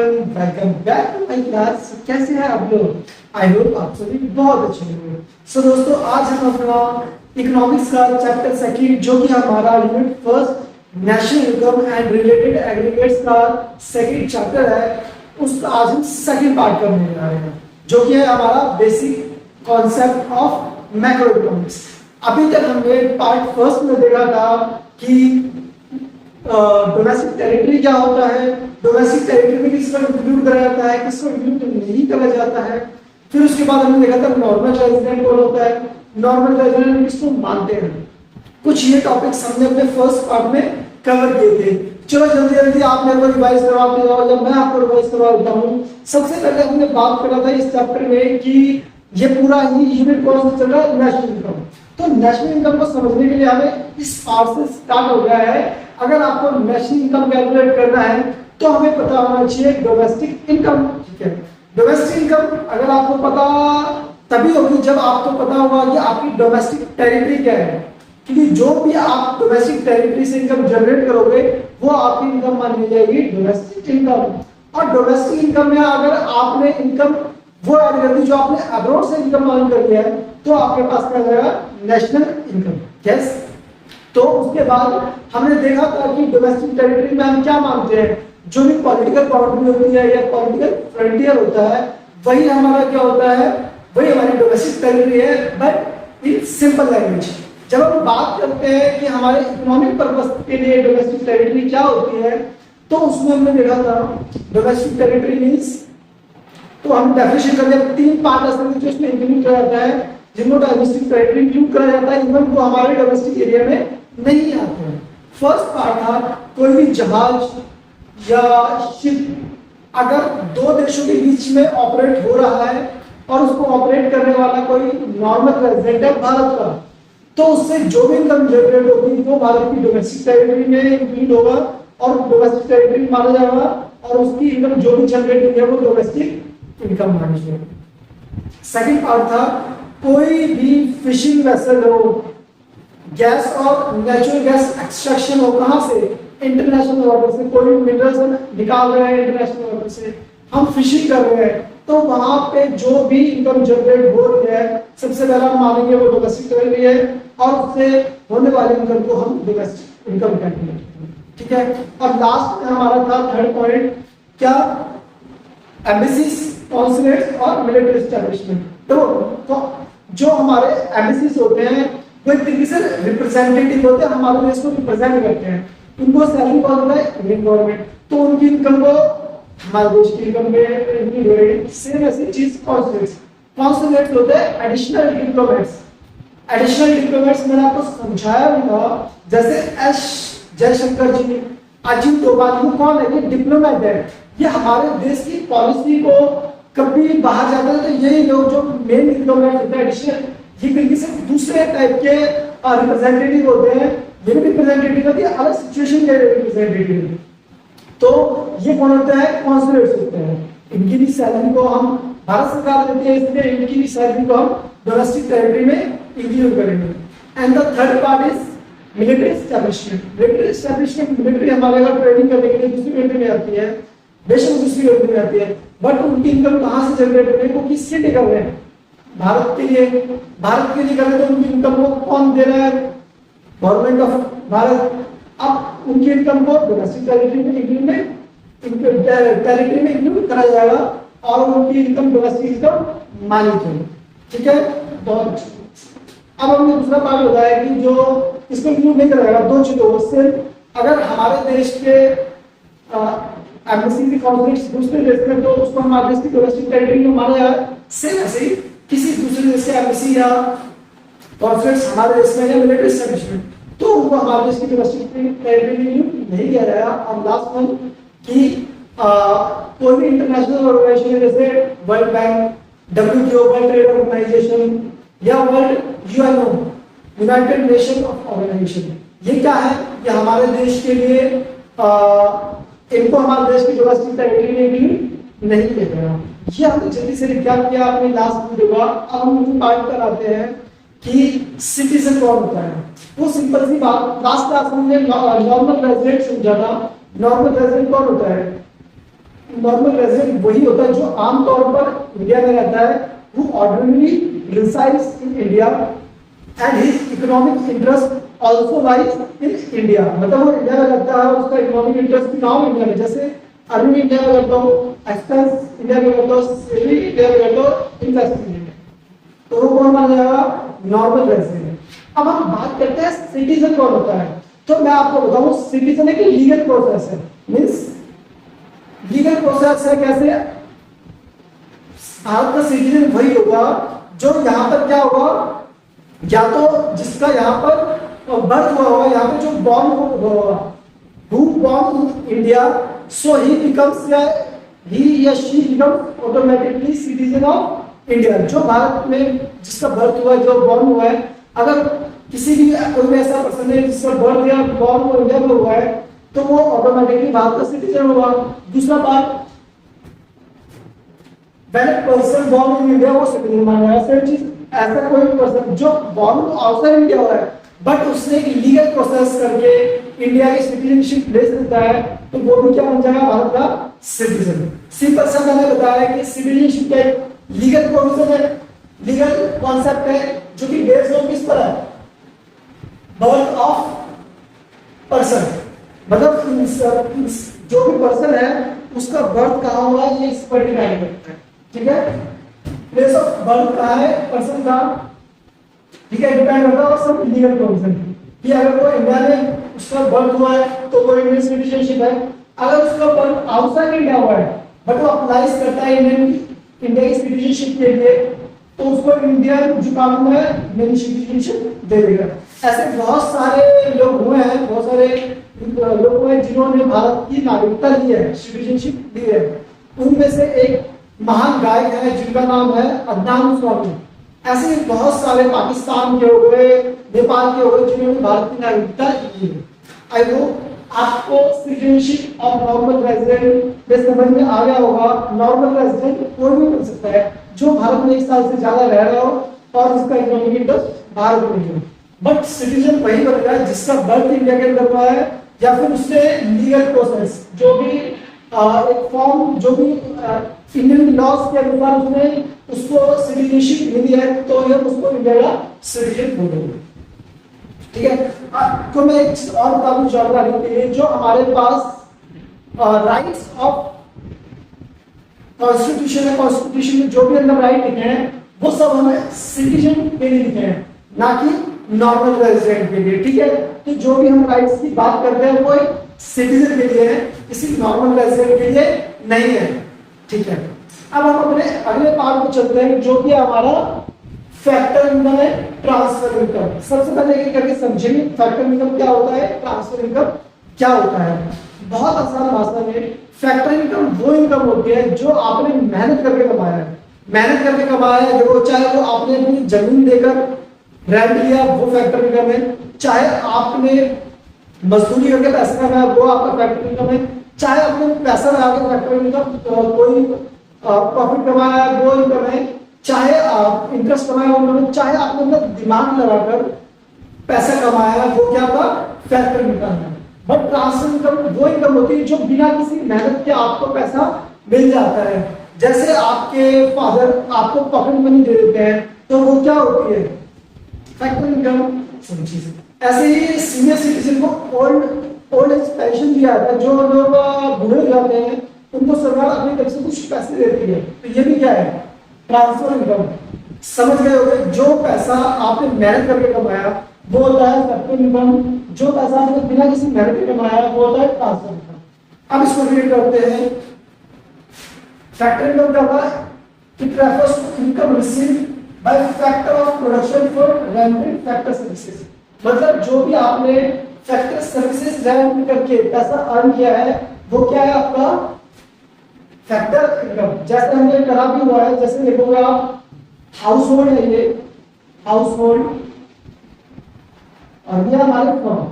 Everyone, welcome back to my class. कैसे हैं आप लोग? आई होप आप सभी बहुत अच्छे होंगे। सो दोस्तों, आज हम अपना इकोनॉमिक्स का चैप्टर सेकंड, जो कि हमारा unit first national income and related aggregates का सेकंड चैप्टर है, उसका आज हम सेकंड पार्ट करने जा रहे हैं, जो कि है हमारा basic concept of macro economics. अभी तक हमने पार्ट फर्स्ट में देखा था कि डोमेस्टिक टेरिटरी क्या होता है, डोमेस्टिक टेरिटरी में किसको इंक्लूड करा जाता है, किसको इंक्लूड नहीं करा जाता है। फिर उसके बाद हमने देखा था नॉर्मल रेजिडेंट कौन होता है, नॉर्मल रेजिडेंट किसको मानते हैं। कुछ ये टॉपिक्स हमने अपने फर्स्ट पार्ट में कवर किए थे। चलो जल्दी जल्दी आप मेरे को रिवाइज करवाते जाओ या मैं आपको रिवाइज करवा देता हूँ। सबसे पहले हमने बात करा था इस चैप्टर में कि ये पूरा ही यूनिट कौन सा चल रहा है, नेशनल इनकम। तो नेशनल इनकम को समझने के लिए हमें इस पार्ट से स्टार्ट हो गया है। अगर आपको नेशनल इनकम कैलकुलेट करना है तो हमें पता होना चाहिए डोमेस्टिक इनकम। ठीक है, डोमेस्टिक इनकम अगर आपको पता तभी होगी जब आपको पता होगा कि आपकी डोमेस्टिक टेरिटरी क्या है, क्योंकि जो भी आप डोमेस्टिक टेरिटरी से इनकम जनरेट करोगे वो आपकी इनकम मानी जाएगी डोमेस्टिक इनकम। और डोमेस्टिक इनकम में अगर आपने इनकम वो ऐड कर दी जो आपने अब्रॉड से इनकम अर्न कर लिया है, तो आपके पास क्या जाएगा, नेशनल इनकम। यस, तो उसके बाद हमने देखा था कि डोमेस्टिक टेरिटरी में हम क्या मानते हैं, जो भी पॉलिटिकल बाउंड्री होती है या पॉलिटिकल फ्रंटियर होता है, वही हमारा क्या होता है, वही हमारी डोमेस्टिक टेरिटरी है। बट इन सिंपल लैंग्वेज जब हम बात करते हैं कि हमारे इकोनॉमिक पर्पस के लिए डोमेस्टिक टेरिटरी क्या होती है, तो उसमें हमने देखा था डोमेस्टिक टेरिटरी मींस, तो हम डेफिनेशन कर लिया, तीन पार्ट ऐसे जो इसमें इंक्लूड किया जाता है, जिनको डोमेस्टिक टेरिटरी इंक्लूड करा जाता है, इवन वो हमारे डोमेस्टिक एरिया में नहीं आते हैं। फर्स्ट पार्ट था कोई भी जहाज या शिप अगर दो देशों के बीच में ऑपरेट हो रहा है और उसको ऑपरेट करने वाला कोई नॉर्मल रेजिडेंट है भारत का, तो उससे जो भी इनकम जनरेट होगी वो भारत की डोमेस्टिक टेरिटरी में इंक्लूड होगा और डोमेस्टिक टेरिटरी माना जाएगा, और उसकी इनकम जो भी जनरेट हुई है वो डोमेस्टिक इनकम मानी जाएगी। सेकंड पार्ट था कोई भी फिशिंग वेसल हो, गैस और नेचुरल गैस एक्सट्रैक्शन हो, कहां से, इंटरनेशनल वाटर से, कोई मिनरल्स निकाल रहे हैं इंटरनेशनल वाटर से, हम फिशिंग कर रहे हैं, तो वहां पे जो भी इनकम जनरेट हो रही है सबसे पहला मानेंगे वो डोमेस्टिक टेरिटरी है, और उससे होने वाले इनकम को हम डोमेस्टिक इनकम कैलकुलेट करेंगे। ठीक है, और लास्ट में हमारा था थर्ड पॉइंट क्या, एम्बेसीज, कॉन्सुलेट्स और मिलिट्री एस्टैब्लिशमेंट। तो जो हमारे एम्बेसीज होते हैं वो एक तरीके से रिप्रेजेंटेटिव होते हैं, हमारे देश को रिप्रेजेंट करते हैं। उनको सैलरी कौन होता है, इंडियन गवर्नमेंट, तो उनकी इनकम को हमारे देश की इनकम में इंक्लूड होगी। सेम ऐसी चीज कॉन्सुलेट्स, कॉन्सुलेट्स होते हैं एडिशनल डिप्लोमेट्स। एडिशनल डिप्लोमेट्स मैंने आपको समझाया भी था, जैसे एस जयशंकर जी, अजीत डोभाल, वो कौन है, ये डिप्लोमेट है, ये हमारे देश की पॉलिसी को कभी बाहर जाते हैं, तो यही लोग जो मेन डिप्लोमेट होते हैं एडिशनल, ये कहीं से दूसरे टाइप के रिप्रेजेंटेटिव होते हैं। ये रिप्रेजेंटेटिव होती है अलग सिचुएशन के रिप्रेजेंटेटिव, तो ये कौन होते हैं, कॉन्सुलेट्स होते हैं। इनकी भी सैलरी को हम भारत सरकार देती है, इसलिए इनकी भी सैलरी को हम डोमेस्टिक टेरिटरी में इंक्लूड करेंगे। And the third part is military establishment. Military establishment, military हमारे अगर ट्रेनिंग करने के लिए दूसरी कंट्री में आती है, बेशक दूसरी कंट्री में आती है, बट उनकी इनकम कहां से जनरेट हो रही है, वो किससे कर रहे हैं, भारत के लिए। भारत के लिए कर रहे हैं तो उनकी इनकम को कौन दे रहा है, गवर्नमेंट ऑफ भारत। अब उनकी इनकम को डोमेस्टिक टेरिटरी में इंक्लूड करा जाएगा और उनकी इनकम डोमेस्टिक इनकम मानी जाएगी। ठीक है, बहुत अच्छा। अब हमने दूसरा पार्ट बताया कि जो इसको इंक्लूड नहीं कराएगा, दो चीजों से, अगर हमारे देश के एम्बेसी की कॉन्सुलेट्स दूसरे देश में, तो उसको हमारे देश की डोमेस्टिक टेरिटरी में माना जाए। सेम ऐसे ही किसी दूसरे देश के एम्बेसी या कॉन्सुलेट्स हमारे देश में या मिलिट्री एस्टैब्लिशमेंट, तो उनको हमारे देश की डोमेस्टिक टेरिटरी में नहीं किया जाएगा। और लास्ट वन कि कोई भी इंटरनेशनल ऑर्गेनाइजेशन जैसे world bank, WTO, world trade organization, या world UNO, united nation organization, ये क्या है, ये हमारे देश के लिए इनको हमारे देश की डोमेस्टिक टेरिटरी में भी नहीं ले गया। ये हमने जल्दी से रिकैप किया अपने लास्ट वीडियो का। अब हम पार्ट पर आते हैं कि सिटीजन कौन होता है। वो सिंपल सी बात, लास्ट क्लास में हमने नॉर्मल रेजिडेंट समझा था। नॉर्मल रेजिडेंट कौन होता है, नॉर्मल रेजिडेंट वही होता है जो आमतौर पर इंडिया में रहता है, who ordinarily resides in India and his economic interest also lies in India। मतलब वो इंडिया में रहता है, उसका इकोनॉमिक इंटरेस्ट भी कहाँ इंडिया में, जैसे अर्निंग इंडिया में करता हूँ, एक्सपेंस इंडिया में करता हूँ, सेविंग इंडिया में करता हूँ, इन्वेस्ट इंडिया में, तो वो कौन माना जाएगा? Normal resident. अब हम बात करते हैं सिटीजन कौन होता है। तो मैं आपको बताऊं, सिटीजन एक लीगल प्रोसेस है, मींस लीगल प्रोसेस है। कैसे? भारत का सिटीजन वही होगा जो यहाँ पर क्या होगा, या तो जिसका यहाँ पर बर्थ हुआ होगा, यहाँ पे जो बॉर्न हुआ होगा, who born in India, so he becomes he या she becomes automatically citizen of India। जो भारत में जिसका बर्थ हुआ है, जो बॉर्न हुआ है, अगर किसी भी कोई ऐसा पर्सन है जिसका बर्थ या बॉर्न वो इंडिया में हुआ है, तो वो ऑटोमेटिकली भारत का सिटीजन होगा। दूसरा बात, when a person born in India वो सिटीजन माना जाएगा। सेम चीज, ऐसा कोई पर्सन जो बॉर्न आउटसाइड इंडिया हुआ है बट उसने एक लीगल प्रोसेस करके इंडिया की सिटीजनशिप ले सकता है, तो वो भी क्या बन जाएगा? भारत का सिटीजन। सिंपल सा मैंने बताया कि सिटीजनशिप का एक लीगल प्रोविजन है, लीगल कॉन्सेप्ट है, जो कि बेस्ड ऑन किस पर है? Birth of person. मतलब जो भी पर्सन है उसका बर्थ कहाँ हुआ है, ये इस पर डिपेंड करता है। ठीक है, प्लेस ऑफ बर्थ कहाँ है पर्सन का, ठीक है, डिपेंड करता है सब लीगल प्रोविजन कि अगर वो इंडिया में उसका बर्थ हुआ है तो वो इंडियन सिटीजनशिप है। अगर उसका बर्थ आउटसाइड इंडिया हुआ है बट वो अप्लाई करता है इंडिया की सिटीजनशिप के लिए, तो उसको इंडिया जो कानून है इंडियन सिटीजनशिप दे देगा। ऐसे बहुत सारे लोग हुए हैं, बहुत सारे लोग हुए हैं जिन्होंने भारत की नागरिकता ली है, सिटीजनशिप ली है। उनमें से एक महान गायक है जिनका नाम है अदनान स्वामी। ऐसे बहुत सारे पाकिस्तान के हो गए, नेपाल के हो गए, जिन्होंने भारत की नागरिकता ली है। आई होप आपको सिटीजनशिप और नॉर्मल रेजिडेंट में समझ में आ गया होगा। नॉर्मल रेजिडेंट कोई भी बन सकता है जो भारत में 1 साल से ज्यादा रह रहा हो और जिसका इकोनॉमिक इंटरेस्ट भारत में हो। बट सिटीजन वही बनेगा जिसका बर्थ इंडिया के अंदर हुआ है, या फिर उसने लीगल प्रोसेस जो भी एक फॉर्म जो भी इंडियन लॉज के अनुसार उसने उसको सिटीजनशिप मिली है, तो ये उसको इंडिया का सिटीजन बोलेंगे। ठीक है, तो मैं एक चीज और बता दूं जानकारी के लिए, जो हमारे पास राइट्स ऑफ कॉन्स्टिट्यूशन है, कॉन्स्टिट्यूशन में जो भी अंदर राइट लिखे हैं वो सब हमें सिटीजन के लिए लिखे हैं, ना कि नॉर्मल रेजिडेंट के लिए। ठीक है, तो जो भी हम राइट्स की बात करते हैं वो एक सिटीजन के लिए है, किसी नॉर्मल रेजिडेंट के लिए नहीं है। ठीक है, अब हम अपने अगले पार्ट को चलते हैं जो कि हमारा फैक्टर इनकम है, ट्रांसफर इनकम। सबसे पहले एक करके समझेंगे फैक्टर इनकम क्या होता है, ट्रांसफर इनकम क्या होता है। बहुत आसान भाषा में फैक्टर इनकम वो इनकम होती है जो आपने मेहनत करके कमाया है। मेहनत करके कमाया है, जो चाहे वो आपने अपनी जमीन देकर रेंट लिया वो फैक्टर इनकम है, चाहे आपने मजदूरी करके पैसा कमाया वो आपका फैक्टर इनकम है, चाहे आपने पैसा लगा के फैक्टर इनकम कोई प्रॉफिट कमाया वो इनकम है, चाहे आप इंटरेस्ट कमाया वो, चाहे आपने अपना दिमाग लगाकर पैसा कमाया वो क्या था, फैक्टर इनकम है। बट ट्रांसफर इनकम वो इनकम होती है जो बिना किसी मेहनत के आपको पैसा मिल जाता है। जैसे आपके फादर आपको पॉकेट मनी दे देते हैं तो वो क्या होती है, फैक्टर इनकम। ऐसे ही सीनियर सिटीजन को ओल्ड एज पेंशन दिया जाता है, जो लोग बूढ़े हो जाते हैं उनको सरकार अपनी तरफ से कुछ पैसे देती है, तो ये भी क्या है, ट्रांसफर इनकम। समझ गए होंगे, जो पैसा आपने मेहनत करके कमाया वो होता है फैक्टर इनकम, जो पैसा आपने बिना किसी मेहनत के कमाया वो होता है ट्रांसफर इनकम। अब इसको रीड करते हैं। फैक्टर इनकम क्या होता है, it refers to income received by factor of production for rented factor services. मतलब जो भी आपने फैक्टर सर्विसेज रेंट करके पैसा अर्न किया है वो क्या है, आपका फैक्टर इनकम। जैसे हमने करा भी हुआ है, जैसे देखोगे आप हाउस होल्ड है, ये हाउस होल्ड और ये हमारे फर्म।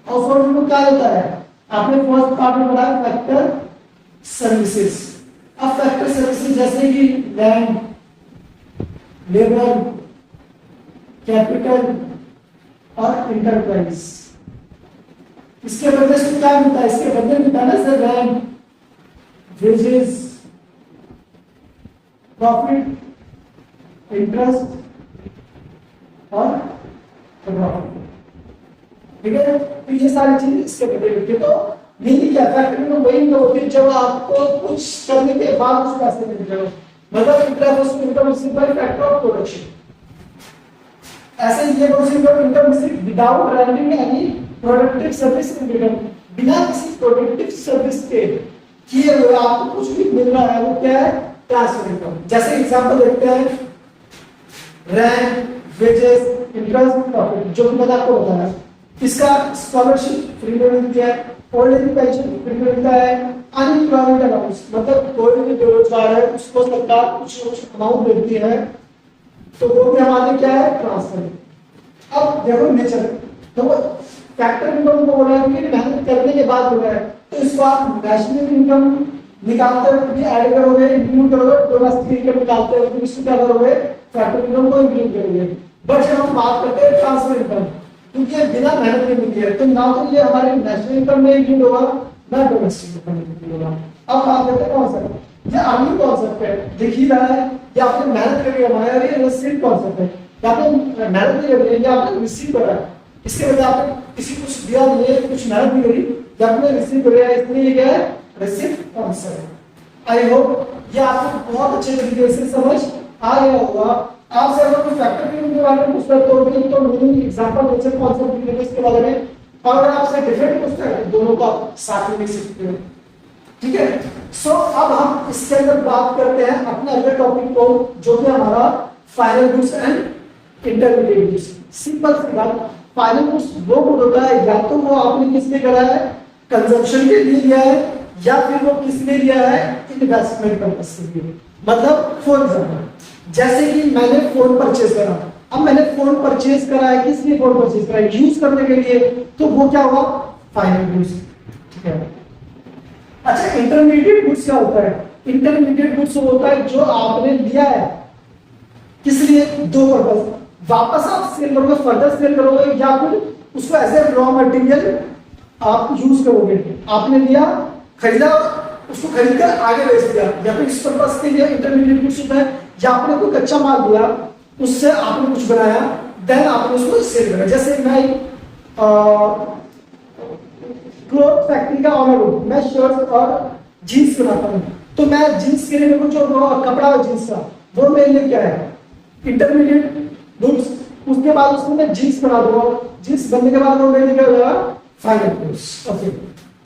हाउस होल्ड में क्या रहता है, आपने फर्स्ट पार्ट में पढ़ा फैक्टर सर्विसेज। अब फैक्टर सर्विसेज जैसे कि लैंड, लेबर, कैपिटल और इंटरप्राइज, इसके बदले से क्या मिलता है, इसके बदले मिलता है ना sir rent, wages, profit, interest और प्रॉफिट। ठीक है, तो ये सारी चीज इसके बदले लिखते। तो मेनली क्या फैक्टरिंग में वही होती है जब आपको कुछ करने के बाद उस पैसे मिल जाए, मतलब interest income simple factor of production. ऐसे ये income without rendering any productive service income, बिना किसी प्रोडक्टिव सर्विस के किए हुए आपको कुछ भी मिल रहा है, वो क्या है? Transfer income. जैसे एग्जांपल देखते हैं, रेंट, वेजेस, इंटरेस्ट, प्रॉफिट, जो कि मैंने आपको बताया। इसका स्कॉलरशिप फ्री में मिलती है, ओल्ड एज पेंशन फ्री में मिलता है, अनएम्प्लॉयमेंट अलाउंस मतलब कोई भी बेरोजगार है उसको सरकार कुछ अमाउंट देती है, तो वो भी हमारे क्या है? ट्रांसफर। अब देखो नेचर, तो फैक्टर इनकम को बोला है कि मेहनत करने के बाद हो रहा है, तो इसको आप नेशनल इनकम निकालते हुए भी ऐड करोगे, इंक्लूड करोगे, डोमेस्टिक इनकम निकालते हुए भी इसको क्या करोगे? फैक्टर इनकम को इंक्लूड करोगे। बट जब हम बात करते हैं ट्रांसफर इनकम, क्योंकि ये बिना मेहनत के मिलती है, तो ना तो ये हमारे नेशनल इनकम में इंक्लूड होगा, ना डोमेस्टिक इनकम में इंक्लूड होगा। अब बात करते हैं कॉन्सेप्ट, ये अर्निंग कॉन्सेप्ट है, दिख ही रहा है, ये आपने मेहनत करके कमाया है, ये रिसीव कॉन्सेप्ट है, या आपने मेहनत नहीं करी है, या आपने रिसीव करा है, इसके वजह आपने किसी को कुछ दिया नहीं है, कुछ मेहनत नहीं करी, या आपने रिसीव किया है, इसलिए ये क्या है? Receive concept. आई होप ये आपको बहुत अच्छे तरीके से समझ आ गया होगा। आपसे अगर कोई फैक्टर इनकम के बारे में पूछता है तो भी तो मीनिंग एग्जांपल नेचर कॉन्सेप्ट के बारे में, और अगर आपसे डिफरेंट पूछता है दोनों का साथ में लिख सकते हो। ठीक है, सो अब हम इसके अंदर बात करते हैं अपने अगले टॉपिक को, जो कि हमारा final goods and intermediate goods. Simple सी बात, फाइनल गुड्स वो गुड होता है या तो वो आपने किस लिए करा है? कंजम्पशन के लिए लिया है, या फिर वो किस लिए लिया है? इन्वेस्टमेंट पर्पस के लिए। मतलब फॉर एग्जांपल जैसे कि मैंने फोन परचेज करा, अब मैंने फोन परचेज करा है, किस लिए फोन परचेज करा है? यूज करने के लिए, तो वो क्या हुआ? Final goods. ठीक है, अच्छा इंटरमीडिएट गुड्स क्या होता है? इंटरमीडिएट गुड्स वो होता है जो आपने लिया है, किस लिए? दो पर्पस, वापस आप सेल करोगे, फर्दर सेल करोगे, या फिर उसको एज ए रॉ मटेरियल आप यूज करोगे। आपने लिया, खरीदा, उसको खरीदकर आगे बेच दिया, या फिर इस पर्पस के लिए इंटरमीडिएट गुड्स होता है, या आपने कोई कच्चा माल दिया, उससे आपने कुछ बनाया, देन आपने उसको सेल करा। जैसे मैं क्लॉथ फैक्ट्री का ऑनर हूं, मैं शर्ट और जीन्स बनाता हूं, तो मैं जीन्स के लिए मेरे को जो कपड़ा है जीन्स का, वो मेरे लिए क्या है? Intermediate goods. उसके बाद उसको मैं जीन्स बना दूंगा, जीन्स बनने के बाद वो मेरे लिए क्या होगा? Final goods. Okay,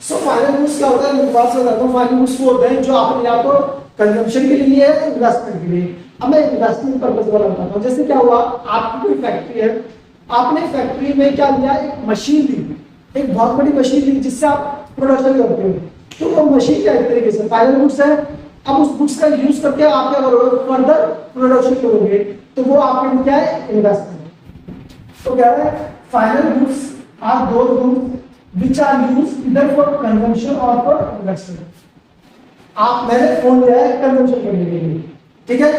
so final goods क्या होता है? मैं बात बताता हूं। फाइनल गुड्स वो होते हैं जो आपने या तो कंजम्पशन के लिए लिया है, इन्वेस्टमेंट के लिए। अब मैं इन्वेस्टमेंट पर्पस वाला बताता हूं। जैसे क्या हुआ, आपकी कोई फैक्ट्री है, आपने फैक्ट्री में क्या लिया? एक मशीन ली, एक बहुत बड़ी मशीन ली जिससे आप प्रोडक्शन करते हो, तो वो मशीन क्या एक तरीके से फाइनल गुड्स है। अब उस गुड्स का यूज करके आप क्या करोगे? फर्दर प्रोडक्शन करोगे, तो वो आपके लिए क्या है? इन्वेस्टमेंट। तो क्या है? Final goods are those goods which are used either for consumption और फॉर इन्वेस्टमेंट। आप मैंने फोन लिया है कंजम्पशन करने के लिए, ठीक है,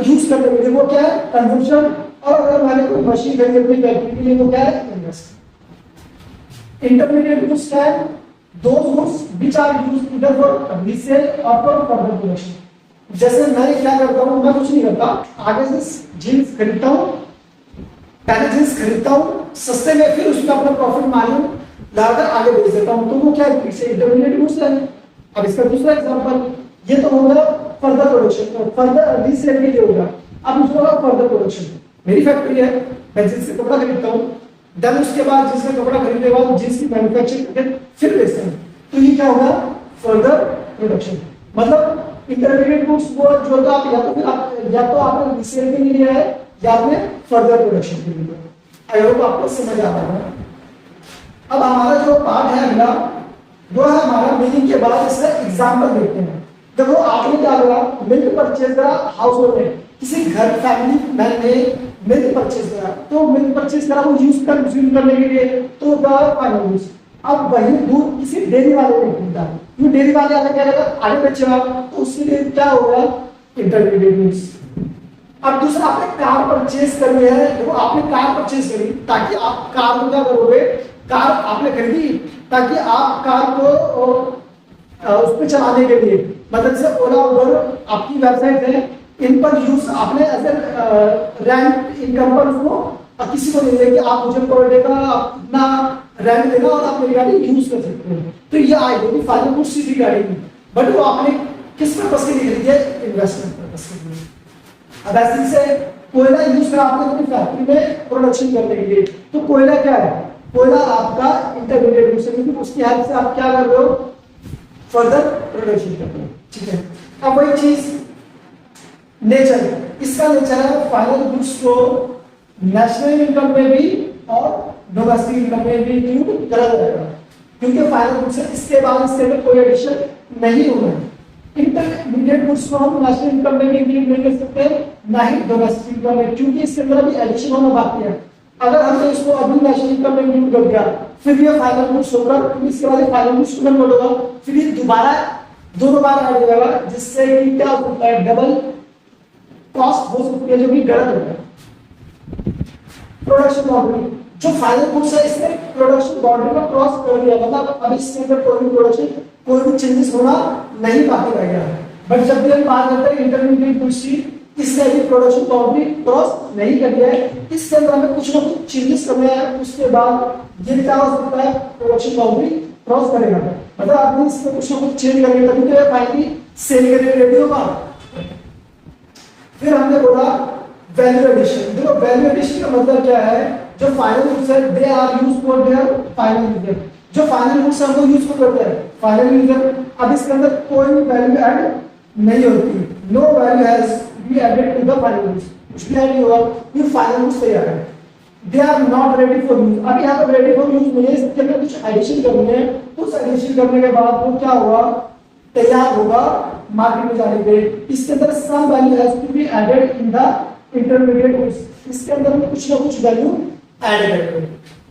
यूज करने के लिए, वो क्या है? कंजम्पशन। और अगर मैंने कोई मशीन खरीदी अपनी फैक्ट्री के लिए, वो क्या है? इन्वेस्टमेंट। इंटरमीडिएट गुड्स क्या है? Those goods which are used either for resale और फॉर फर्दर प्रोडक्शन। जैसे मैं क्या करता हूं, मैं कुछ नहीं करता, आगे से जीन्स खरीदता हूं, पहले जीन्स खरीदता हूं सस्ते में, फिर उसमें अपना प्रॉफिट मार्जिन लगाकर आगे बेच देता हूं, तो वो क्या है? इंटरमीडिएट गुड्स है। अब इसका दूसरा एग्जांपल, ये तो होगा फर्दर प्रोडक्शन, फर्दर रीसेल के लिए होगा। अब दूसरा होगा फर्दर प्रोडक्शन। मेरी फैक्ट्री है, मैं जींस से कपड़ा खरीदता हूं, देन उसके बाद जींस का कपड़ा खरीदने के बाद जींस की मैन्युफैक्चरिंग करके फिर बेचते हैं, तो ये क्या होगा? Further production. मतलब इंटरमीडिएट गुड्स वो जो तो आप या तो फिर आप या तो आपने रीसेल के लिए लिया है, या आपने फर्दर प्रोडक्शन के लिए लिया। आई होप आपको समझ आ रहा है। अब हमारा जो पार्ट है अगला, वो है हमारा मीनिंग के बाद इसका एग्जांपल देखते हैं। देखो आपने क्या करा? मिल्क परचेज करा, हाउस होल्ड में किसी घर फैमिली मैन ने मिल्क परचेज करा, तो मिल्क परचेज करा वो यूज कंज्यूम करने के लिए, तो फाइनल यूज। अब वही दूध किसी डेयरी वाले ने खरीदा, ये डेयरी वाले आगे क्या करेगा? आगे बेचेगा, तो उसके लिए क्या होगा? Intermediate use. अब दूसरा, आपने कार परचेज करी है, देखो आपने कार परचेज करी ताकि आप कार को क्या करोगे? कार आपने खरीदी ताकि आप कार को उस पर चलाने के लिए, मतलब जैसे ओला उबर आपकी वेबसाइट है, इन पर यूज आपने ऐसे रेंट इनकम पर उसको किसी को नहीं देंगे, आप मुझे पर डे का अपना रेंट देगा और आप मेरी गाड़ी यूज कर सकते हो। तो ये आएगी फाइनल गुड्स सीधी गाड़ी की, बट वो आपने किस पर्पस के लिए खरीदी है? इन्वेस्टमेंट पर्पस के लिए। अब ऐसे से कोयला यूज करा आपने अपनी फैक्ट्री में प्रोडक्शन करने के लिए, तो कोयला क्या है? कोयला आपका इंटरमीडिएट गुड्स है, क्योंकि उसकी हेल्प से आप क्या कर रहे हो? फर्दर प्रोडक्शन कर रहे हो, ठीक है। अब वही चीज नेचर, इसका नेचर है फाइनल गुड्स को नेशनल इनकम में भी और डोमेस्टिक इनकम में भी इंक्लूड करा जाएगा, क्योंकि फाइनल गुड्स है, इसके बाद इसके में कोई एडिशन नहीं होगा। इंटरमीडिएट गुड्स को हम नेशनल इनकम में भी इंक्लूड नहीं कर सकते, ना ही डोमेस्टिक इनकम में, क्योंकि इसके अंदर अभी एडिशन होना बाकी है। अगर हमने इसको अभी नेशनल इनकम में इंक्लूड कर दिया, फिर ये फाइनल गुड्स होगा, इसके बाद फाइनल गुड्स कन्वर्ट होगा, फिर ये दोबारा दोनों बार ऐड हो जाएगा, जिससे कि क्या होता है? डबल कॉस्ट हो सकती है, जो कि गलत होता है। प्रोडक्शन बाउंड्री, जो फाइनल गुड्स है इसने प्रोडक्शन बाउंड्री को क्रॉस कर दिया, मतलब अब इसके अंदर कोई भी प्रोडक्शन, कोई भी चेंजेस होना नहीं बाकी रह गया। बट जब भी हम बात करते हैं इंटरमीडिएट गुड्स की, इसने भी प्रोडक्शन बाउंड्री क्रॉस नहीं कर दिया है, इसके अंदर हमें कुछ ना कुछ चेंजेस करने हैं, उसके बाद ये क्या हो सकता है? प्रोडक्शन बाउंड्री क्रॉस करेगा, मतलब आपने इसमें कुछ ना कुछ चेंज करेंगे तभी तो ये फाइनली सेल करने रेडी होगा। फिर हमने बोला वैल्यू एडिशन। देखो वैल्यू एडिशन का मतलब क्या है? जो फाइनल गुड्स है they are used for their final user, जो फाइनल गुड्स हम लोग यूज करते हैं फाइनल यूजर, अब इसके अंदर कोई भी वैल्यू ऐड नहीं होती, no value has be added to the final goods, कुछ भी ऐड नहीं हुआ, ये फाइनल गुड्स तैयार है। They are not ready for use, अब यहाँ पर रेडी फॉर यूज नहीं है, इसके अंदर कुछ एडिशन करनी है, उस एडिशन करने के बाद वो क्या होगा? तैयार होगा मार्केट में जाने के लिए। इसके अंदर some value has to be added in the intermediate goods, इसके अंदर में कुछ ना कुछ वैल्यू ऐड करेंगे।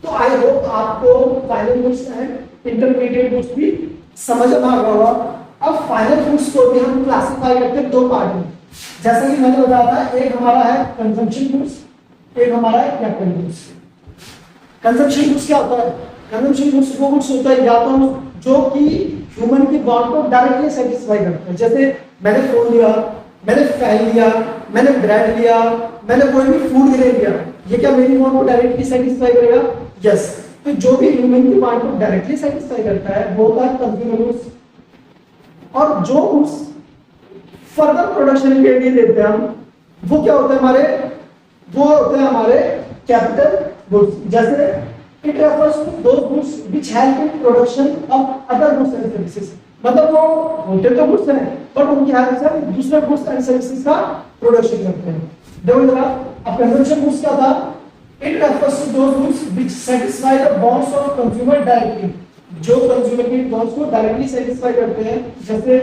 तो आई होप आपको final goods and intermediate goods भी समझ में आ गया होगा। अब फाइनल गुड्स को भी हम क्लासिफाई करते हैं दो पार्ट में, जैसा कि मैंने बताया था, एक हमारा है कंजम्पशन गुड्स, एक हमारा है कैपिटल गुड्स। कंजम्पशन गुड्स क्या होता है? कंजम्पशन गुड्स वो गुड्स होता है या तो जो कि ह्यूमन की वांट को डायरेक्टली सेटिस्फाई करते हैं, जैसे मैंने फोन लिया, मैंने फैन लिया, मैंने ब्रेड लिया, मैंने कोई भी फूड ग्रेन लिया, ये क्या मेरी वांट को डायरेक्टली सेटिस्फाई करेगा? यस। तो जो भी ह्यूमन की वांट को डायरेक्टली सेटिस्फाई करता है वो होता है कंज्यूमर गुड्स, और जो गुड्स फर्दर प्रोडक्शन के लिए लेते हैं हम, वो क्या होते हैं हमारे? वो होते हैं हमारे कैपिटल गुड्स। जैसे it refers to those goods which help in production of other goods and services, मतलब वो होते तो गुड्स हैं बट उनकी हेल्प से दूसरे गुड्स एंड सर्विसेज का प्रोडक्शन करते हैं। देखो जरा, अब कंजम्पशन गुड्स क्या था? It refers to those goods which satisfy the wants of consumer directly, जो कंज्यूमर की वांट्स को डायरेक्टली सैटिस्फाई करते हैं, जैसे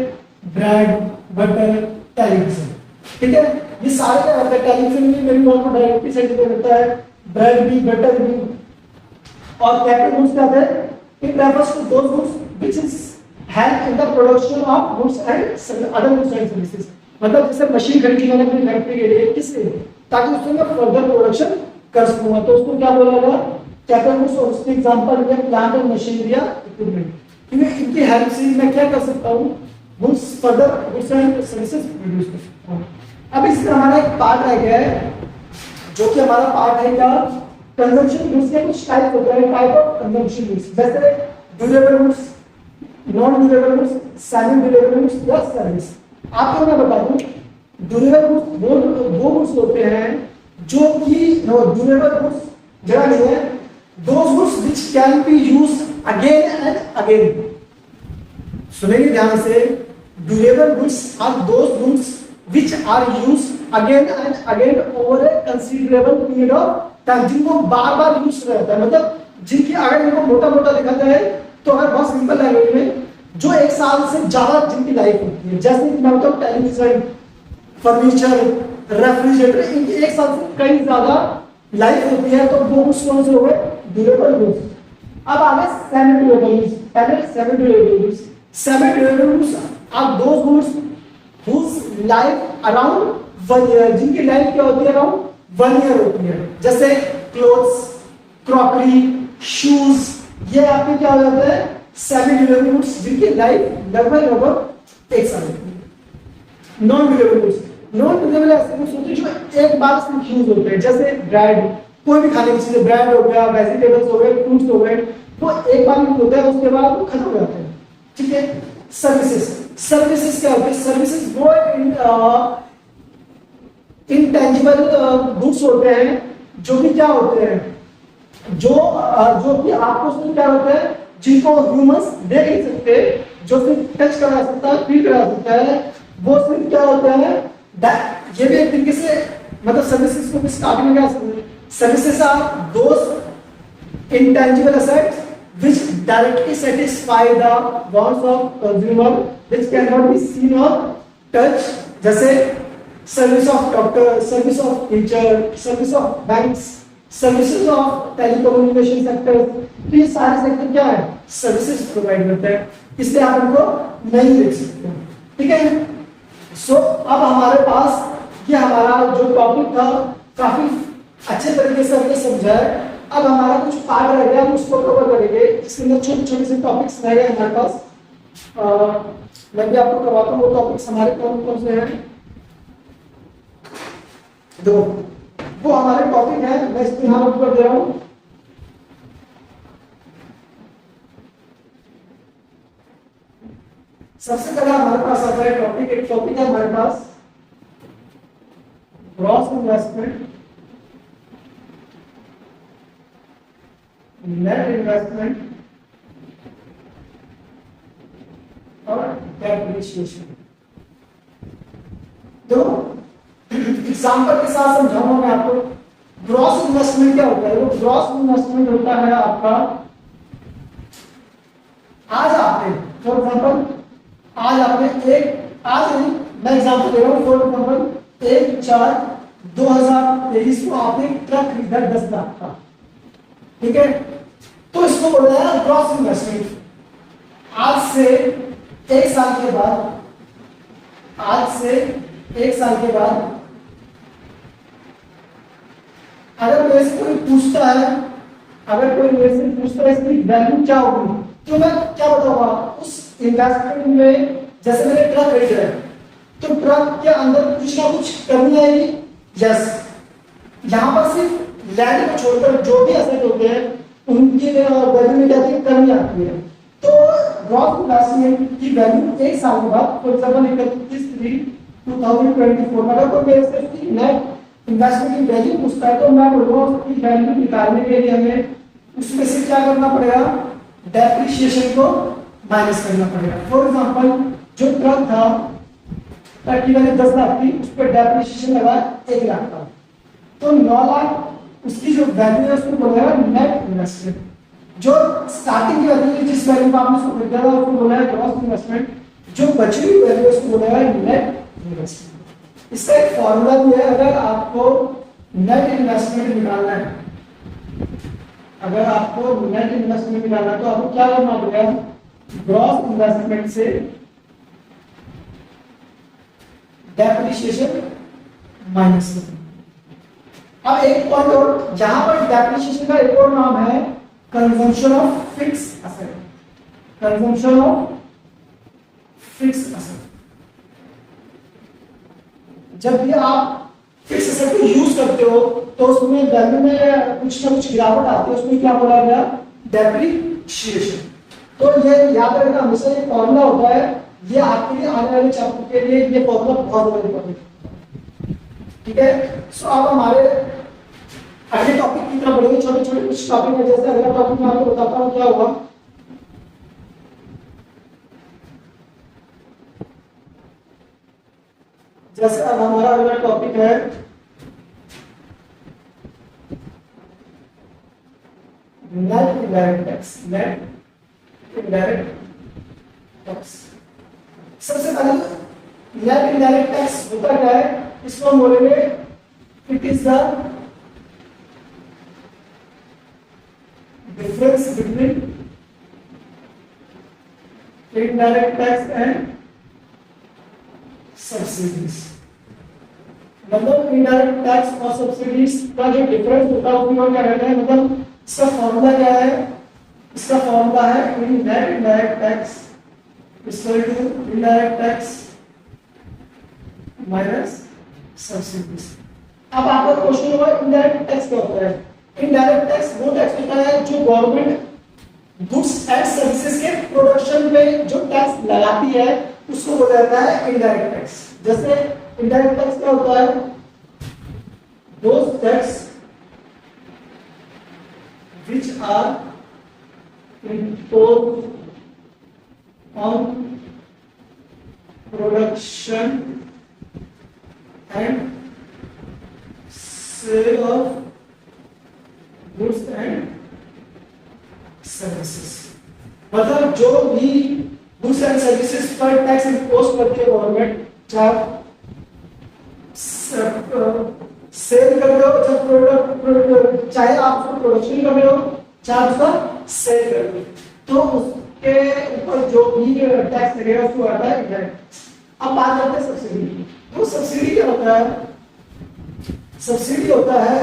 ब्रेड, बटर, टेलीविजन। ठीक है, ये सारे क्या होता है? टेलीविजन भी मेरी वांट को डायरेक्टली सैटिस्फाई करता है, ब्रेड भी, बटर भी। और कैपिटल गुड्स क्या है? It refers to those goods which is help in the production of goods and other goods and services, मतलब जैसे मशीन खरीदी मैंने अपनी फैक्ट्री के लिए, किस लिए? ताकि उसमें मैं फर्दर प्रोडक्शन कर सकूंगा, तो उसको क्या बोला जाएगा? Capital goods. और उसके एग्जांपल है प्लांट एंड मशीनरी या इक्विपमेंट, क्योंकि इनकी हेल्प से मैं क्या कर सकता हूं? Goods further goods and services produce कर सकता हूं। अब इसमें हमारा एक पार्ट रह गया है, जो कि हमारा पार्ट है क्या? कंजम्पशन गुड्स के कुछ टाइप होते हैं, टाइप ऑफ कंजम्पशन गुड्स, जैसे durable goods, non durable goods, semi durable goods या सर्विस। आपको मैं बता दूं, ड्यूरेबल गुड्स वो गुड्स होते हैं जो कि ड्यूरेबल गुड्स जगह नहीं है, those goods which can be used again and again. सुनिए ध्यान से, durable goods are those goods which are used again and again over a considerable period of time, जिनको बार बार यूज रहता है, मतलब जिनकी अगर इनको मोटा मोटा दिखाता है तो अगर बहुत सिंपल लैंग्वेज में जो एक साल से ज्यादा जिनकी लाइफ होती है, जैसे कि मैं बताऊं टेलीविजन, फर्नीचर, रेफ्रिजरेटर, इनकी एक साल से कई ज्यादा लाइफ होती है, तो वो गुड्स कौन से हो गए? Durable goods. अब आगे सेमी ड्यूरेबल गुड्स। पहले semi durable goods, semi durable goods are those goods whose life around 1 year, जिनकी लाइफ क्या होती है? अराउंड 1 ईयर होती है, जैसे क्लोथ्स, क्रॉकरी, शूज, ये आपके क्या हो जाते हैं? सेमी ड्यूरेबल गुड्स जिनकी लाइफ लगभग 1 साल है। Non durable goods, non durable ऐसे गुड्स होते हैं जो एक बार सिर्फ यूज होते हैं, जैसे ब्रेड, कोई भी खाने की चीज, ब्रेड हो गया, वेजिटेबल्स हो गए, फ्रूट्स हो गए, वो एक बार यूज होता है, उसके बाद वो खत्म हो जाते हैं। ठीक है। सर्विसेज, सर्विसेज क्या होते हैं? सर्विसेज वो इंटेंजिबल गुड्स होते हैं जो कि क्या होते हैं, जो कि आपको उसमें क्या होता है, जिनको ह्यूमंस देख नहीं सकते, जो सिर्फ टच करा सकता है, फील करा सकता है, वो सिर्फ क्या होता है, ये भी एक तरीके से मतलब सर्विसेज को भी स्टार्टिंग में क्या services are those intangible assets which directly satisfy the wants of consumer which cannot be seen or touched, जैसे service of doctor, service of teacher, service of banks, services of telecommunication sector, तो ये सारे sector क्या है, services provide करते हैं, इसलिए आप इनको नहीं देख सकते। ठीक है। सो अब हमारे पास ये हमारा जो टॉपिक था काफी अच्छे तरीके से हमने समझा है। अब हमारा कुछ पार्ट रह गया, हम उसको कवर करेंगे, इसके अंदर छोटे छोटे से टॉपिक्स रह गए हमारे पास। मैं भी आपको करवाता हूँ वो टॉपिक्स हमारे कौन कौन से हैं। दो वो हमारे टॉपिक है, मैं इसको यहाँ ऊपर दे रहा हूँ। सबसे पहले हमारे पास आता है टॉपिक, एक टॉपिक है हमारे पास ग्रॉस इन्वेस्टमेंट, नेट इन्वेस्टमेंट और डेप्रिसिएशन। तो एग्जांपल के साथ समझाऊंगा मैं आपको। ग्रॉस इन्वेस्टमेंट क्या होता है? वो ग्रॉस इन्वेस्टमेंट होता है आपका, आज आपने फॉर एग्जांपल आज आपने आज मैं एग्जांपल दे रहा हूं, फॉर एग्जांपल 1/4/2023 को आपने ट्रक खरीदा 10 लाख का। ठीक है। तो इसको बोला है ग्रॉस इन्वेस्टमेंट। आज से 1 साल के बाद, आज से 1 साल के बाद अगर मेरे से कोई पूछता है, अगर कोई मेरे से पूछता है इसकी वैल्यू क्या होगी, तो मैं क्या बताऊंगा? उस इन्वेस्टमेंट में जैसे मैंने ट्रक खरीदा है, तो ट्रक के अंदर कुछ ना कुछ कमी आएगी। यस, यहाँ पर सिर्फ लैंड को छोड़कर जो भी एसेट होते हैं उनकी वैल्यू में क्या कमी आती है। तो ग्रॉस इन्वेस्टमेंट की वैल्यू 1 साल के बाद, फॉर एग्जांपल 31/3/2024 अगर कोई मेरे से उसकी नेट इन्वेस्टमेंट की वैल्यू पूछता है, तो मैं बोलूंगा उसकी वैल्यू निकालने के लिए हमें उसमें से क्या करना पड़ेगा, डेप्रिसिएशन को माइनस करना पड़ेगा। फॉर एग्जांपल जो ट्रक था, ट्रक की वैल्यू 10 लाख थी, उस पर डेप्रिसिएशन लगा 1 लाख का, तो 9 लाख उसकी जो वैल्यू है उसको बोला है नेट इन्वेस्टमेंट। जो स्टार्टिंग की वैल्यू थी, जिस वैल्यू पर आपने उसको खरीदा था, उसको बोला है ग्रॉस इन्वेस्टमेंट। जो बची हुई वैल्यू उसको बोला है नेट इन्वेस्टमेंट। इसका एक फॉर्मूला भी है, अगर आपको नेट इन्वेस्टमेंट निकालना है, अगर आपको नेट इन्वेस्टमेंट निकालना है तो आपको क्या करना पड़ेगा, ग्रॉस इन्वेस्टमेंट से डेप्रिसिएशन माइनस करना। अब एक पॉइंट और, यहां पर डेप्रिसिएशन का एक और नाम है consumption of fix asset, consumption of fix asset. जब भी आप फिक्स एसेट को यूज करते हो तो उसमें वैल्यू में कुछ ना कुछ गिरावट आती है, उसमें क्या बोला गया, डेप्रिसिएशन। तो ये याद रखना, हमेशा ये फॉर्मूला होता है, ये आपके लिए आने वाले चैप्टर के लिए ये फॉर्मूला बहुत बड़ा इंपॉर्टेंट है। ठीक है। सो अब हमारे अगले टॉपिक की तरफ बढ़ेंगे। छोटे छोटे कुछ टॉपिक है, जैसे अगला टॉपिक मैं आपको बताता हूँ क्या होगा। जैसे अब हमारा अगला टॉपिक है net indirect tax, net indirect tax. सबसे पहले नेट इनडायरेक्ट टैक्स होता क्या है, इसको हम बोलेंगे it is the difference between indirect tax and subsidies. मतलब इनडायरेक्ट टैक्स और सब्सिडीज का जो डिफरेंस होता है उसमें क्या रहता है, मतलब इसका फॉर्मूला क्या है, इसका फॉर्मूला है net indirect tax equal to indirect tax minus subsidies. अब आपका क्वेश्चन होगा इनडायरेक्ट टैक्स क्या होता है? इनडायरेक्ट टैक्स वो टैक्स होता है जो गवर्नमेंट गुड्स एंड सर्विसेज के प्रोडक्शन पे जो टैक्स लगाती है उसको बोला जाता है इनडायरेक्ट टैक्स। जैसे इनडायरेक्ट टैक्स क्या होता है? those tax which are imposed on production and sale of goods and services। मतलब जो भी गुड्स एंड सर्विसेज पर टैक्स इम्पोज करती है गवर्नमेंट, चाहे सेल कर रहे हो, जब प्रोडक्ट चाहे आप उसको प्रोडक्शन कर रहे हो चाहे उसका सेल कर रहे हो, तो उसके ऊपर जो भी टैक्स लगेगा उसको आता है इनडायरेक्ट। अब बात करते हैं सब्सिडी की। तो सब्सिडी क्या होता है? सब्सिडी होता है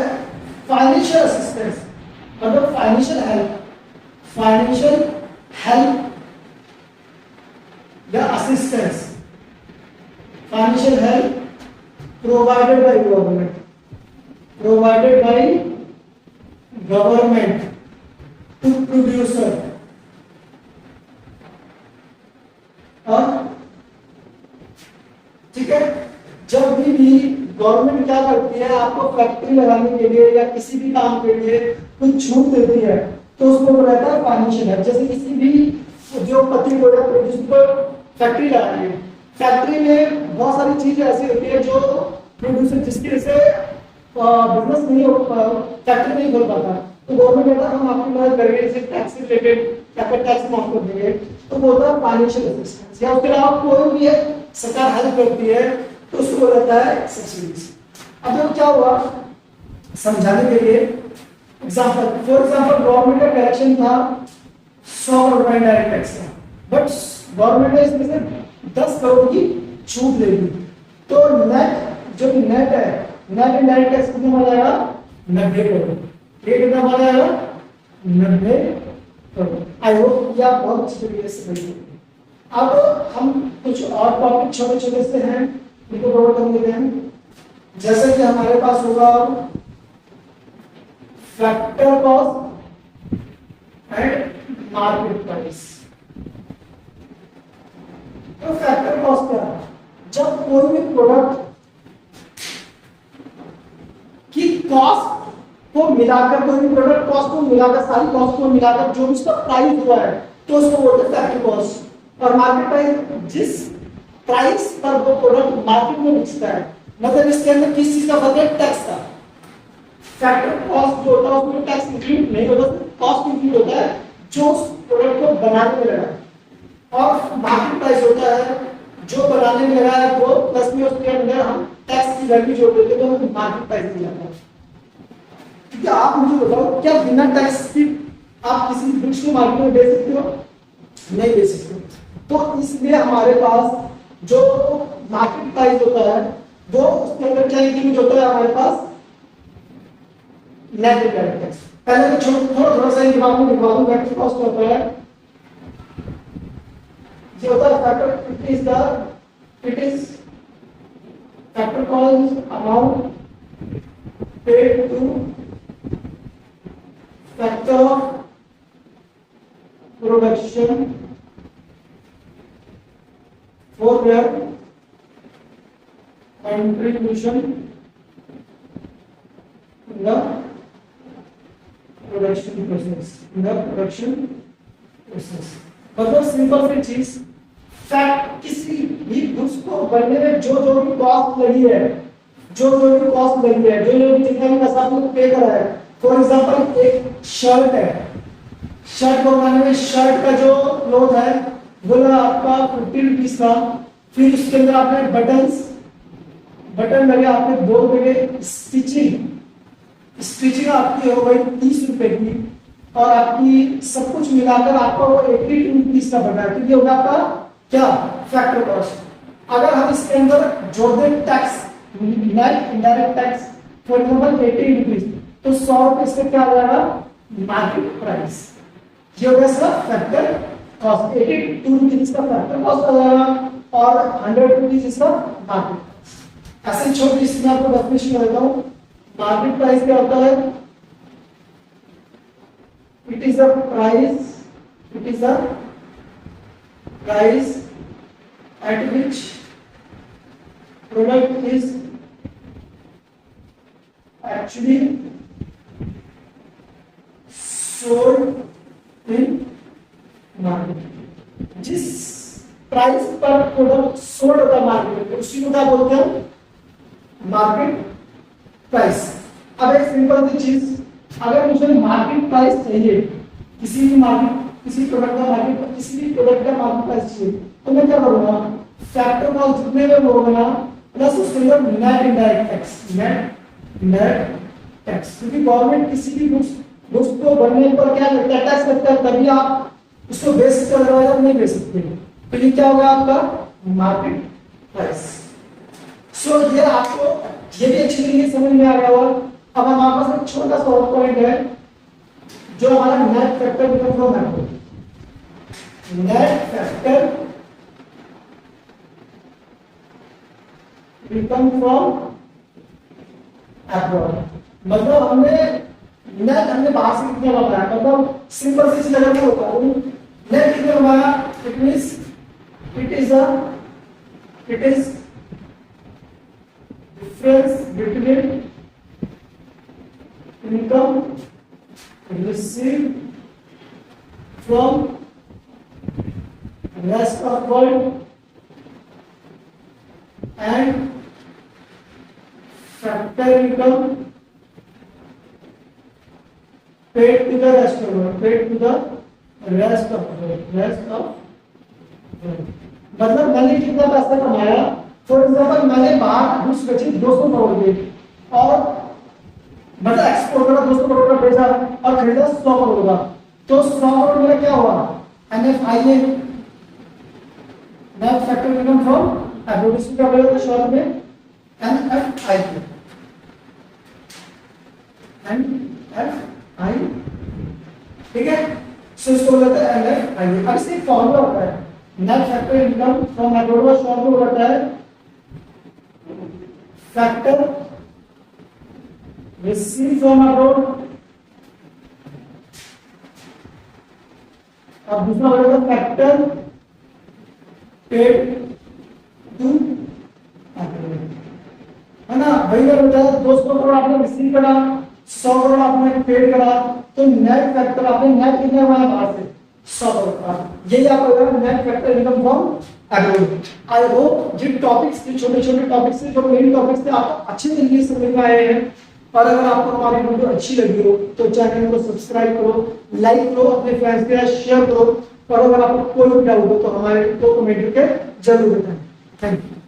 फाइनेंशियल असिस्टेंस, मतलब फाइनेंशियल हेल्प या assistance, financial help provided by government to producer। और ठीक है, जब भी गवर्नमेंट क्या करती है, आपको फैक्ट्री लगाने के लिए या किसी भी काम के लिए कुछ छूट देती है तो उसको रहता है फाइनेंशियल हेल्प। जैसे किसी भी उद्योगपति को या प्रोड्यूसर को फैक्ट्री लगानी है, फैक्ट्री में बहुत सारी चीजें ऐसी होती है जो प्रोड्यूसर जिसकी वजह से बिजनेस नहीं हो, फैक्ट्री नहीं खोल पाता, तो गवर्नमेंट कहता है हम आपकी मदद करेंगे, जैसे टैक्स से रिलेटेड या फिर टैक्स माफ कर देंगे, तो बोलता है फाइनेंशियल असिस्टेंस। या उसके अलावा कोई भी है सरकार हेल्प करती है तो उसको बोला जाता है सब्सिडीज। अब तो क्या हुआ समझाने के लिए एग्जांपल, फॉर एग्जांपल गवर्नमेंट का कलेक्शन था 100 करोड़ का इनडायरेक्ट टैक्स का, बट गवर्नमेंट ने इसमें से 10 करोड़ की छूट दे दी, तो नेट जो नेट है, नेट इनडायरेक्ट टैक्स कितना बन जाएगा? 90 करोड़। ये कितना बन जाएगा? 90 करोड़। आई होप कि आप बहुत अच्छी तरीके से समझ गए। अब हम कुछ और टॉपिक छोटे छोटे से हैं इनको कवर कर लेते हैं। जैसे कि हमारे पास होगा factor cost and market price. तो फैक्टर कॉस्ट क्या है? जब कोई भी प्रोडक्ट की कॉस्ट को मिलाकर, कोई भी प्रोडक्ट कॉस्ट को मिलाकर, सारी कॉस्ट को मिलाकर जो उसका प्राइस हुआ है तो उसको बोलते हैं फैक्टर कॉस्ट। और मार्केट प्राइस जिस प्राइस पर वो प्रोडक्ट मार्केट में बिकता है, मतलब इसके अंदर किस चीज का फर्क है? टैक्स का। फैक्टर कॉस्ट जो होता है उसमें टैक्स इंक्लूड नहीं होता, कॉस्ट इंक्लूड होता है जो उस प्रोडक्ट को बनाने में लगा है। और मार्केट प्राइस होता है जो बनाने में लगा है वो, प्लस में उसके अंदर हम टैक्स की वैल्यू जोड़ देते हैं तो मार्केट प्राइस मिल जाता है। क्या आप मुझे बताओ, क्या बिना टैक्स की आप किसी गुड्स को मार्केट में बेच सकते हो? नहीं बेच सकते। तो इसलिए हमारे पास जो मार्केट प्राइस होता है वो उसके अंदर क्या इंक्लूड होता है? हमारे पास नेट इनडायरेक्ट टैक्स। पहले तो थोड़ा सा दिमाग में लिखवा दूं, फैक्टर कॉस्ट होता है, ये होता है factor, it is factor cost amount paid two factor of production for their contribution in the production process, मतलब सिंपल सी चीज, फैक्ट किसी भी गुड्स को बनने में जो भी कॉस्ट लगी है, जो भी कॉस्ट लगी है, जो भी जितना भी पैसा आपने पे करा है। फॉर एग्जांपल एक शर्ट है, शर्ट को बनाने में शर्ट का जो क्लॉथ है बोला आपका 50 रुपीज का, फिर उसके अंदर आपने बटन लगे आपने 2 रुपए के, स्टिचिंग आपकी हो गई 30 रुपए की, और आपकी सब कुछ मिलाकर आपका वो 82 रुपीज का बना है। तो ये होगा आपका क्या? Factor cost. अगर हम इसके अंदर जोड़ दें tax, net indirect tax, for example 80 rupees, तो 100 रुपए इससे क्या आ जाएगा? Market price. ये हो गया सर फैक्टर कॉस्ट। 82 रुपीज इसका फैक्टर कॉस्ट आ जाएगा और 100 रुपीज इसका मार्केट। ऐसे छोटी सी मैं आपको डेफिनेशन कर देता हूं। मार्केट प्राइस क्या होता है? It is a price, it is a price at which product is actually sold in market। जिस प्राइस पर प्रोडक्ट सोल्ड होता है मार्केट में उसी को क्या बोलते हैं? Market price. अब एक सिंपल सी चीज, अगर मुझे मार्केट प्राइस चाहिए किसी भी मार्केट, किसी प्रोडक्ट का मार्केट, किसी भी प्रोडक्ट का मार्केट प्राइस चाहिए तो मैं क्या करूंगा? फैक्टर कॉस्ट जितने में होगा प्लस उसके अंदर net indirect tax, net tax. क्योंकि गवर्नमेंट किसी भी गुड्स को बनने पर क्या लगता है? टैक्स लगता है, तभी आप उसको बेच सकते हो, अदरवाइज आप नहीं बेच सकते। तो ये क्या होगा आपका मार्केट प्राइस। सो ये आपको ये भी अच्छी तरीके से समझ में आ गया होगा। अब हमारे पास एक छोटा सा और पॉइंट है जो हमारा net factor become from abroad. Net factor become from abroad, मतलब हमने बाहर से कितने बताया, मतलब सिंपल सी चीज अगर मैं बताऊं नेट कितने बनाया, it means it is difference between income received from rest of world and factor income paid to the rest of world, मतलब मैंने कितना पैसा कमाया। फॉर एग्जाम्पल मैंने बाहर घुस बेची 200 करोड़ की और मतलब एक्सपोर्ट करा 200 करोड़ का बेचा और खरीदा 100 करोड़ का, तो 100 करोड़ मेरा क्या हुआ? NFIA, net factor income from abroad का बोला था शॉर्ट में NFIA, ठीक है। सो इसको बोलते हैं NFIA। अब इसका फॉर्मूला होता है net factor income from abroad का शॉर्ट में होता है फैक्टर रिसीव फ्रॉम अब्रोड, अब दूसरा होगा फैक्टर पेड टू अब्रोड, है ना। वही अगर बताया 200 करोड़ आपने रिसीव करा, 100 करोड़ आपने पेड करा, तो नेट फैक्टर आपने नेट कितने बनाया बाहर से? 100 करोड़ का। यही आपका net factor income from abroad. I hope जिन टॉपिक्स थे, छोटे छोटे टॉपिक्स थे, जो मेन टॉपिक्स थे, आपको अच्छे तरीके से समझ में आए हैं। और अगर आपको हमारी वीडियो अच्छी लगी हो तो चैनल को सब्सक्राइब करो, लाइक करो, अपने फ्रेंड्स के साथ शेयर करो, और अगर आपको कोई भी डाउट हो तो हमारे को कमेंट करके जरूर बताएं। Thank you.